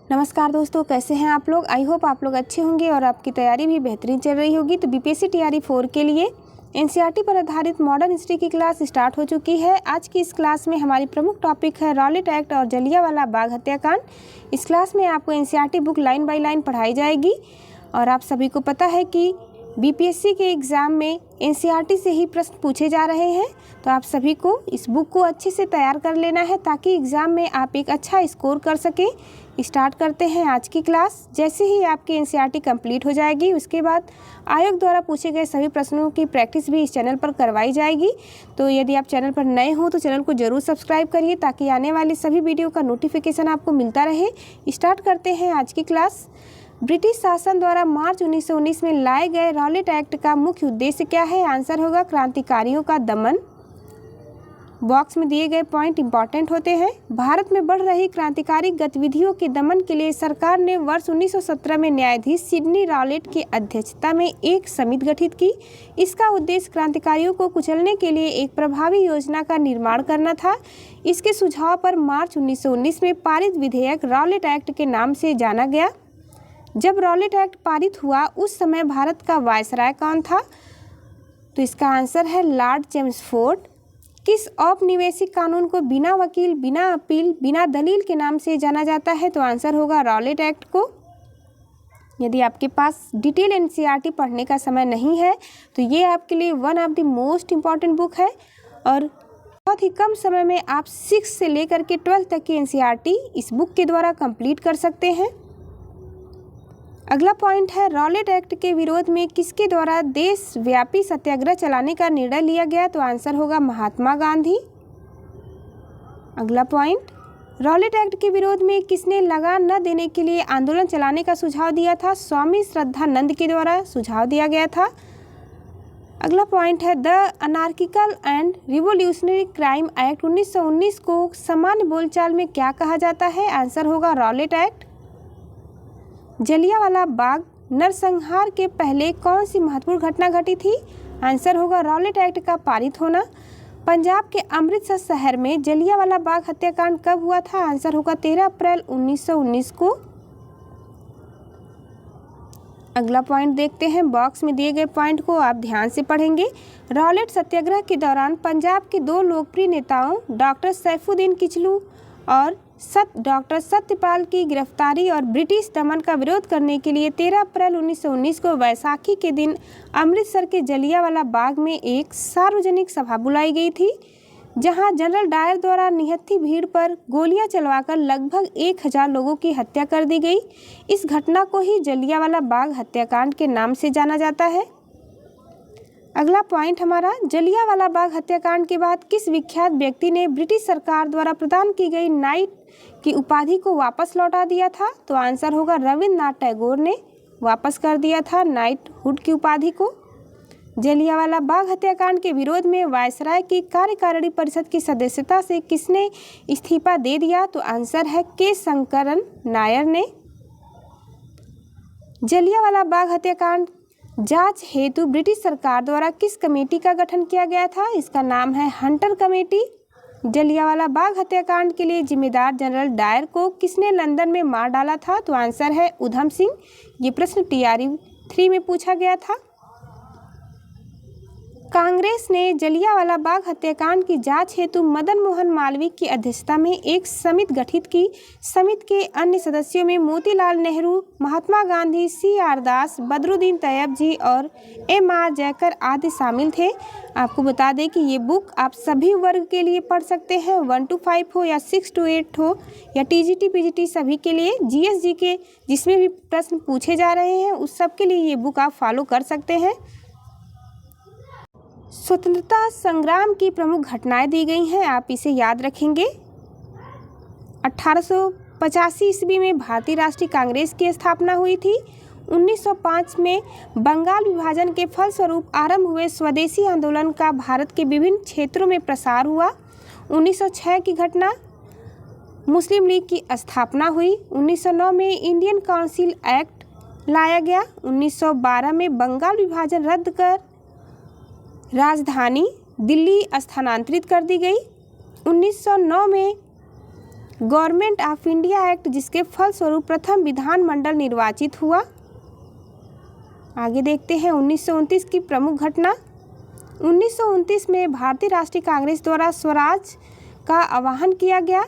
नमस्कार दोस्तों, कैसे हैं आप लोग। आई होप आप लोग अच्छे होंगे और आपकी तैयारी भी बेहतरीन चल रही होगी। तो बीपीएससी टीआरई 4 के लिए एनसीईआरटी पर आधारित मॉडर्न हिस्ट्री की क्लास स्टार्ट हो चुकी है। आज की इस क्लास में हमारी प्रमुख टॉपिक है रॉलेट एक्ट और जलियांवाला बाग हत्याकांड। इस क्लास में आपको NCERT book line by line पढ़ाई जाएगी और आप सभी को पता है कि बीपीएससी के एग्ज़ाम में एनसीईआरटी से ही प्रश्न पूछे जा रहे हैं। तो आप सभी को इस बुक को अच्छे से तैयार कर लेना है ताकि एग्ज़ाम में आप एक अच्छा स्कोर कर सकें। स्टार्ट करते हैं आज की क्लास। जैसे ही आपकी एनसीईआरटी कंप्लीट हो जाएगी उसके बाद आयोग द्वारा पूछे गए सभी प्रश्नों की प्रैक्टिस भी इस चैनल पर करवाई जाएगी। तो यदि आप चैनल पर नए हो तो चैनल को ज़रूर सब्सक्राइब करिए ताकि आने वाली सभी वीडियो का नोटिफिकेशन आपको मिलता रहे। स्टार्ट करते हैं आज की क्लास। ब्रिटिश शासन द्वारा मार्च 1919 में लाए गए रॉलेट एक्ट का मुख्य उद्देश्य क्या है। आंसर होगा क्रांतिकारियों का दमन। बॉक्स में दिए गए पॉइंट इंपॉर्टेंट होते हैं। भारत में बढ़ रही क्रांतिकारी गतिविधियों के दमन के लिए सरकार ने वर्ष 1917 में न्यायाधीश सिडनी रॉलेट की अध्यक्षता में एक समिति गठित की। इसका उद्देश्य क्रांतिकारियों को कुचलने के लिए एक प्रभावी योजना का निर्माण करना था। इसके सुझाव पर मार्च 1919 में पारित विधेयक रॉलेट एक्ट के नाम से जाना गया। जब रॉलेट एक्ट पारित हुआ उस समय भारत का वायसराय कौन था। तो इसका आंसर है लॉर्ड चेम्सफोर्ड। किस औपनिवेशिक कानून को बिना वकील, बिना अपील, बिना दलील के नाम से जाना जाता है। तो आंसर होगा रॉलेट एक्ट को। यदि आपके पास डिटेल एनसीईआरटी पढ़ने का समय नहीं है तो ये आपके लिए one of the most important book है और बहुत ही कम समय में आप 6 से लेकर के 12 तक की एनसीईआरटी इस बुक के द्वारा कंप्लीट कर सकते हैं। अगला पॉइंट है रॉलेट एक्ट के विरोध में किसके द्वारा देशव्यापी सत्याग्रह चलाने का निर्णय लिया गया। तो आंसर होगा महात्मा गांधी। अगला पॉइंट, रॉलेट एक्ट के विरोध में किसने लगान न देने के लिए आंदोलन चलाने का सुझाव दिया था। स्वामी श्रद्धानंद के द्वारा सुझाव दिया गया था। अगला पॉइंट है the anarchical and revolutionary crime act 1919 को सामान्य बोलचाल में क्या कहा जाता है। आंसर होगा रॉलेट एक्ट। जलियांवाला बाग नरसंहार के पहले कौन सी महत्वपूर्ण घटना घटी थी। आंसर होगा रॉलेट एक्ट का पारित होना। पंजाब के अमृतसर शहर में जलियांवाला बाग हत्याकांड कब हुआ था। आंसर होगा 13 अप्रैल 1919 को। अगला पॉइंट देखते हैं। बॉक्स में दिए गए पॉइंट को आप ध्यान से पढ़ेंगे। रॉलेट सत्याग्रह के दौरान पंजाब के दो लोकप्रिय नेताओं डॉक्टर सैफुद्दीन किचलू और डॉक्टर सत्यपाल की गिरफ्तारी और ब्रिटिश दमन का विरोध करने के लिए 13 अप्रैल 1919 को वैसाखी के दिन अमृतसर के जलियांवाला बाग में एक सार्वजनिक सभा बुलाई गई थी जहां जनरल डायर द्वारा निहत्थी भीड़ पर गोलियां चलवाकर लगभग 1000 लोगों की हत्या कर दी गई। इस घटना को ही जलियांवाला बाग हत्याकांड के नाम से जाना जाता है। अगला पॉइंट हमारा, जलियांवाला बाग हत्याकांड के बाद किस विख्यात व्यक्ति ने ब्रिटिश सरकार द्वारा प्रदान की गई नाइट की उपाधि को वापस लौटा दिया था। तो आंसर होगा रविंद्रनाथ टैगोर ने वापस कर दिया था नाइटहुड की उपाधि को। जलियांवाला बाग हत्याकांड के विरोध में वायसराय की कार्यकारिणी परिषद की सदस्यता से किसने इस्तीफा दे दिया। तो आंसर है के शंकरन नायर ने। जलियांवाला बाग हत्याकांड जांच हेतु ब्रिटिश सरकार द्वारा किस कमेटी का गठन किया गया था। इसका नाम है हंटर कमेटी। जलियांवाला बाग हत्याकांड के लिए जिम्मेदार जनरल डायर को किसने लंदन में मार डाला था। तो आंसर है उधम सिंह। ये प्रश्न टीआरई 3 में पूछा गया था। कांग्रेस ने जलियांवाला बाग हत्याकांड की जांच हेतु मदन मोहन मालवीय की अध्यक्षता में एक समिति गठित की। समिति के अन्य सदस्यों में मोतीलाल नेहरू, महात्मा गांधी, CR दास, बदरुद्दीन तैयब जी और MR जयकर आदि शामिल थे। आपको बता दें कि ये बुक आप सभी वर्ग के लिए पढ़ सकते हैं, 1 to 5 हो या 6 to 8 हो या TGT PGT सभी के लिए। GSG के जिसमें भी प्रश्न पूछे जा रहे हैं उस सब के लिए ये बुक आप फॉलो कर सकते हैं। स्वतंत्रता संग्राम की प्रमुख घटनाएं दी गई हैं, आप इसे याद रखेंगे। 1885 ईस्वी में भारतीय राष्ट्रीय कांग्रेस की स्थापना हुई थी। 1905 में बंगाल विभाजन के फलस्वरूप आरंभ हुए स्वदेशी आंदोलन का भारत के विभिन्न क्षेत्रों में प्रसार हुआ। 1906 की घटना, मुस्लिम लीग की स्थापना हुई। 1909 में इंडियन काउंसिल एक्ट लाया गया। 1912 में बंगाल विभाजन रद्द कर राजधानी दिल्ली स्थानांतरित कर दी गई। 1909 में गवर्नमेंट ऑफ इंडिया एक्ट, जिसके फलस्वरूप प्रथम विधानमंडल निर्वाचित हुआ। आगे देखते हैं 1929 की प्रमुख घटना। 1929 में भारतीय राष्ट्रीय कांग्रेस द्वारा स्वराज का आह्वान किया गया।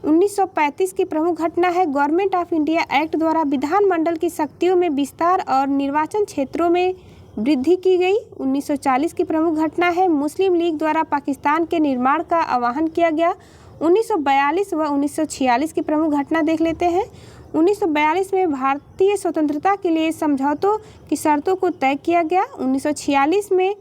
1935 की प्रमुख घटना है गवर्नमेंट ऑफ इंडिया एक्ट द्वारा विधानमंडल की शक्तियों में विस्तार और निर्वाचन क्षेत्रों में वृद्धि की गई। 1940 की प्रमुख घटना है मुस्लिम लीग द्वारा पाकिस्तान के निर्माण का आह्वान किया गया। 1942 व 1946 की प्रमुख घटना देख लेते हैं। 1942 में भारतीय स्वतंत्रता के लिए समझौतों की शर्तों को तय किया गया। 1946 में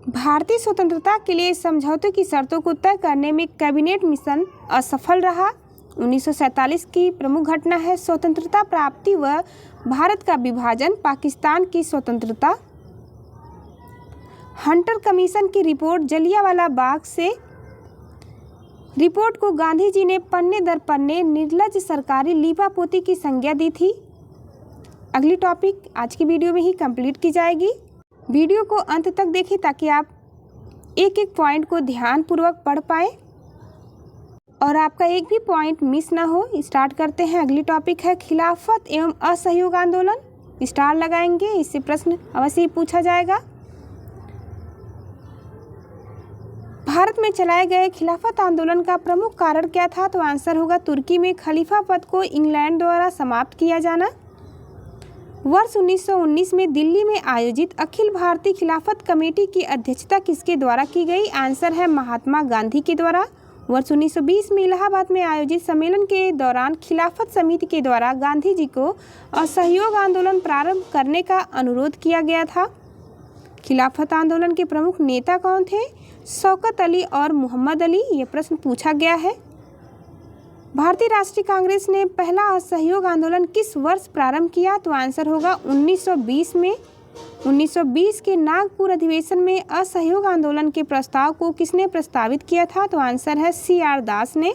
भारतीय स्वतंत्रता के लिए समझौते की शर्तों को तय करने में कैबिनेट मिशन असफल रहा। 1947 की प्रमुख घटना है स्वतंत्रता प्राप्ति व भारत का विभाजन, पाकिस्तान की स्वतंत्रता। हंटर कमीशन की रिपोर्ट जलियांवाला बाग से रिपोर्ट को गांधी जी ने पन्ने दर पन्ने निर्लज्ज सरकारी लीपापोती की संज्ञा दी थी। अगली टॉपिक आज की वीडियो में ही कंप्लीट की जाएगी। वीडियो को अंत तक देखें ताकि आप एक एक पॉइंट को ध्यानपूर्वक पढ़ पाए और आपका एक भी पॉइंट मिस ना हो। स्टार्ट करते हैं। अगली टॉपिक है खिलाफत एवं असहयोग आंदोलन। स्टार लगाएंगे, इससे प्रश्न अवश्य ही पूछा जाएगा। भारत में चलाए गए खिलाफत आंदोलन का प्रमुख कारण क्या था? तो आंसर होगा तुर्की में खलीफा पद को इंग्लैंड द्वारा समाप्त किया जाना। वर्ष 1919 में दिल्ली में आयोजित अखिल भारतीय खिलाफत कमेटी की अध्यक्षता किसके द्वारा की गई? आंसर है महात्मा गांधी के द्वारा। वर्ष 1920 में इलाहाबाद में आयोजित सम्मेलन के दौरान खिलाफत समिति के द्वारा गांधी जी को असहयोग आंदोलन प्रारंभ करने का अनुरोध किया गया था। खिलाफत आंदोलन के प्रमुख नेता कौन थे? शौकत अली और मोहम्मद अली। ये प्रश्न पूछा गया है। भारतीय राष्ट्रीय कांग्रेस ने पहला असहयोग आंदोलन किस वर्ष प्रारंभ किया? तो आंसर होगा 1920 में। 1920 के नागपुर अधिवेशन में असहयोग आंदोलन के प्रस्ताव को किसने प्रस्तावित किया था? तो आंसर है CR दास ने।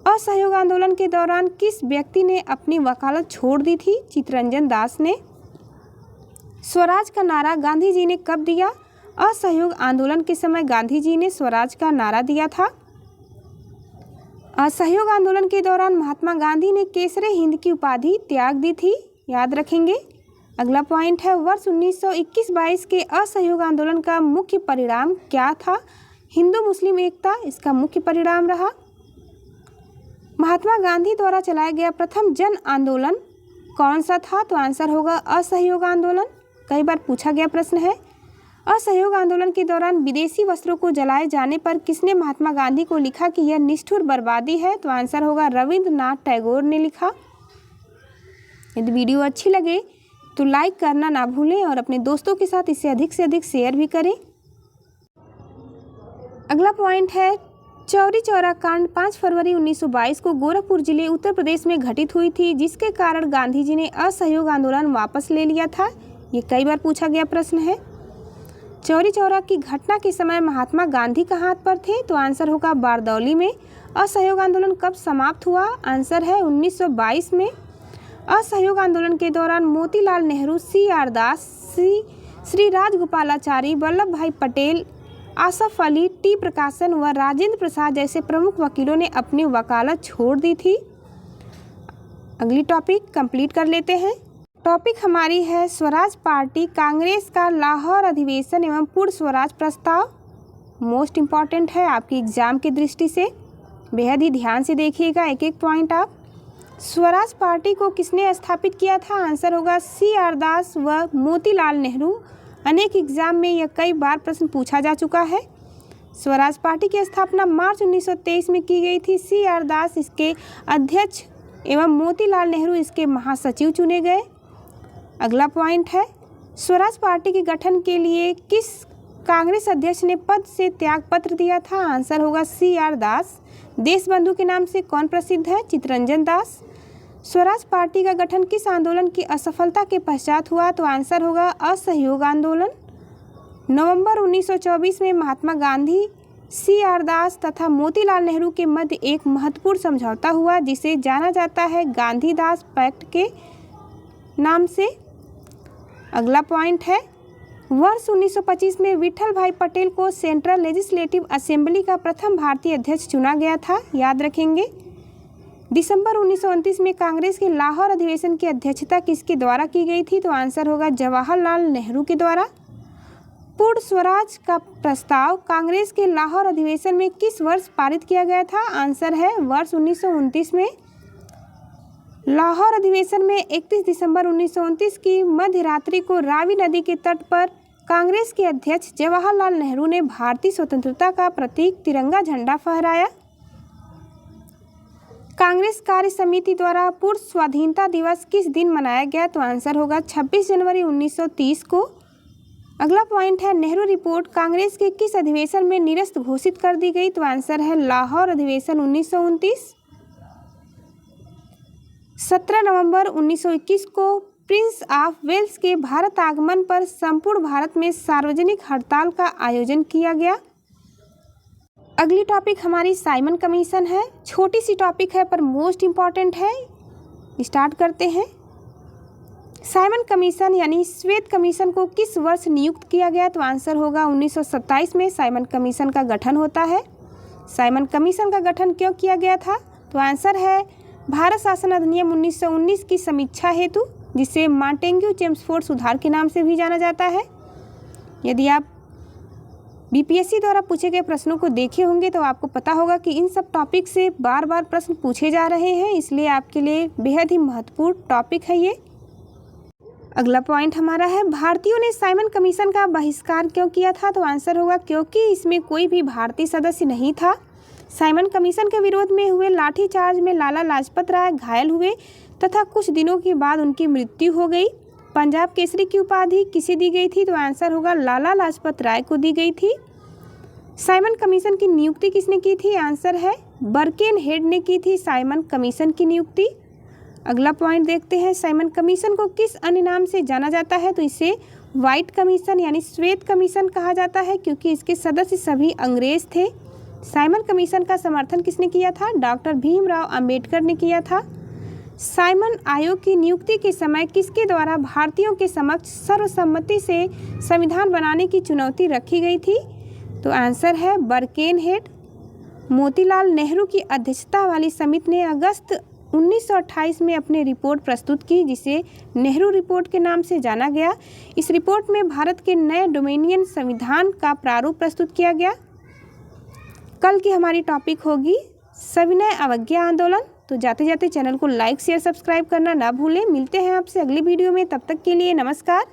असहयोग आंदोलन के दौरान किस व्यक्ति ने अपनी वकालत छोड़ दी थी? चित्तरंजन दास ने। स्वराज का नारा गांधी जी ने कब दिया? असहयोग आंदोलन के समय गांधी जी ने स्वराज का नारा दिया था। असहयोग आंदोलन के दौरान महात्मा गांधी ने केसरे हिंद की उपाधि त्याग दी थी, याद रखेंगे। अगला पॉइंट है वर्ष 1921-22 के असहयोग आंदोलन का मुख्य परिणाम क्या था? हिंदू मुस्लिम एकता इसका मुख्य परिणाम रहा। महात्मा गांधी द्वारा चलाया गया प्रथम जन आंदोलन कौन सा था? तो आंसर होगा असहयोग आंदोलन। कई बार पूछा गया प्रश्न है। असहयोग आंदोलन के दौरान विदेशी वस्त्रों को जलाए जाने पर किसने महात्मा गांधी को लिखा कि यह निष्ठुर बर्बादी है? तो आंसर होगा रविंद्रनाथ टैगोर ने लिखा। यदि वीडियो अच्छी लगे तो लाइक करना ना भूलें और अपने दोस्तों के साथ इसे अधिक से अधिक शेयर भी करें। अगला पॉइंट है चौरी चौरा कांड 5 फरवरी 1922 को गोरखपुर जिले उत्तर प्रदेश में घटित हुई थी, जिसके कारण गांधी जी ने असहयोग आंदोलन वापस ले लिया था। ये कई बार पूछा गया प्रश्न है। चौरी चौरा की घटना के समय महात्मा गांधी कहाँ पर थे? तो आंसर होगा बारदौली में। असहयोग आंदोलन कब समाप्त हुआ? आंसर है 1922 में। असहयोग आंदोलन के दौरान मोतीलाल नेहरू, CR दास, श्री राजगोपालाचारी, वल्लभ भाई पटेल, आसफ अली, T प्रकाशन व राजेंद्र प्रसाद जैसे प्रमुख वकीलों ने अपनी वकालत छोड़ दी थी। अगली टॉपिक कंप्लीट कर लेते हैं। टॉपिक हमारी है स्वराज पार्टी कांग्रेस का लाहौर अधिवेशन एवं पूर्ण स्वराज प्रस्ताव। मोस्ट इम्पॉर्टेंट है आपकी एग्जाम की दृष्टि से, बेहद ही ध्यान से देखिएगा एक एक पॉइंट आप। स्वराज पार्टी को किसने स्थापित किया था? आंसर होगा CR दास व मोतीलाल नेहरू। अनेक एग्जाम में यह कई बार प्रश्न पूछा जा चुका है। स्वराज पार्टी की स्थापना मार्च 1923 में की गई थी। CR दास इसके अध्यक्ष एवं मोतीलाल नेहरू इसके महासचिव चुने गए। अगला पॉइंट है स्वराज पार्टी के गठन के लिए किस कांग्रेस अध्यक्ष ने पद से त्याग पत्र दिया था? आंसर होगा CR दास। देशबंधु के नाम से कौन प्रसिद्ध है? चित्तरंजन दास। स्वराज पार्टी का गठन किस आंदोलन की असफलता के पश्चात हुआ? तो आंसर होगा असहयोग आंदोलन। नवंबर 1924 में महात्मा गांधी, CR दास तथा मोतीलाल नेहरू के मध्य एक महत्वपूर्ण समझौता हुआ, जिसे जाना जाता है गांधी दास पैक्ट के नाम से। अगला पॉइंट है वर्ष 1925 में विठल भाई पटेल को सेंट्रल लेजिस्लेटिव असेंबली का प्रथम भारतीय अध्यक्ष चुना गया था, याद रखेंगे। दिसंबर 1929 में कांग्रेस के लाहौर अधिवेशन की अध्यक्षता किसके द्वारा की गई थी? तो आंसर होगा जवाहरलाल नेहरू के द्वारा। पूर्ण स्वराज का प्रस्ताव कांग्रेस के लाहौर अधिवेशन में किस वर्ष पारित किया गया था? आंसर है वर्ष 1929 में। लाहौर अधिवेशन में 31 दिसंबर 1929 की मध्य रात्रि को रावी नदी के तट पर कांग्रेस के अध्यक्ष जवाहरलाल नेहरू ने भारतीय स्वतंत्रता का प्रतीक तिरंगा झंडा फहराया। कांग्रेस कार्य समिति द्वारा पूर्ण स्वाधीनता दिवस किस दिन मनाया गया? तो आंसर होगा 26 जनवरी 1930 को। अगला पॉइंट है नेहरू रिपोर्ट कांग्रेस के किस अधिवेशन में निरस्त घोषित कर दी गई? तो आंसर है लाहौर अधिवेशन 1929। 17 नवंबर 1921 को प्रिंस ऑफ वेल्स के भारत आगमन पर संपूर्ण भारत में सार्वजनिक हड़ताल का आयोजन किया गया। अगली टॉपिक हमारी साइमन कमीशन है। छोटी सी टॉपिक है पर मोस्ट इम्पॉर्टेंट है। स्टार्ट करते हैं। साइमन कमीशन यानी श्वेत कमीशन को किस वर्ष नियुक्त किया गया? तो आंसर होगा 1927 में साइमन कमीशन का गठन होता है। साइमन कमीशन का गठन क्यों किया गया था? तो आंसर है भारत शासन अधिनियम 1919 की समीक्षा हेतु, जिसे मॉन्टेग्यू चेम्सफोर्ड सुधार के नाम से भी जाना जाता है। यदि आप बीपीएससी द्वारा पूछे गए प्रश्नों को देखे होंगे तो आपको पता होगा कि इन सब टॉपिक से बार बार प्रश्न पूछे जा रहे हैं, इसलिए आपके लिए बेहद ही महत्वपूर्ण टॉपिक है ये। अगला पॉइंट हमारा है भारतीयों ने साइमन कमीशन का बहिष्कार क्यों किया था? तो आंसर होगा क्योंकि इसमें कोई भी भारतीय सदस्य नहीं था। साइमन कमीशन के विरोध में हुए लाठीचार्ज में लाला लाजपत राय घायल हुए तथा कुछ दिनों के बाद उनकी मृत्यु हो गई। पंजाब केसरी की उपाधि किसे दी गई थी? तो आंसर होगा लाला लाजपत राय को दी गई थी। साइमन कमीशन की नियुक्ति किसने की थी? आंसर है बर्केनहेड ने की थी साइमन कमीशन की नियुक्ति। अगला पॉइंट देखते हैं। साइमन कमीशन को किस अन्य नाम से जाना जाता है? तो इसे व्हाइट कमीशन यानी श्वेत कमीशन कहा जाता है, क्योंकि इसके सदस्य सभी अंग्रेज थे। साइमन कमीशन का समर्थन किसने किया था? डॉक्टर भीमराव अंबेडकर ने किया था। साइमन आयोग की नियुक्ति के समय किसके द्वारा भारतीयों के समक्ष सर्वसम्मति से संविधान बनाने की चुनौती रखी गई थी? तो आंसर है बर्केनहेड। मोतीलाल नेहरू की अध्यक्षता वाली समिति ने अगस्त 1928 में अपनी रिपोर्ट प्रस्तुत की, जिसे नेहरू रिपोर्ट के नाम से जाना गया। इस रिपोर्ट में भारत के नए डोमिनियन संविधान का प्रारूप प्रस्तुत किया गया। कल की हमारी टॉपिक होगी सविनय अवज्ञा आंदोलन। तो जाते जाते चैनल को लाइक शेयर सब्सक्राइब करना ना भूलें। मिलते हैं आपसे अगली वीडियो में, तब तक के लिए नमस्कार।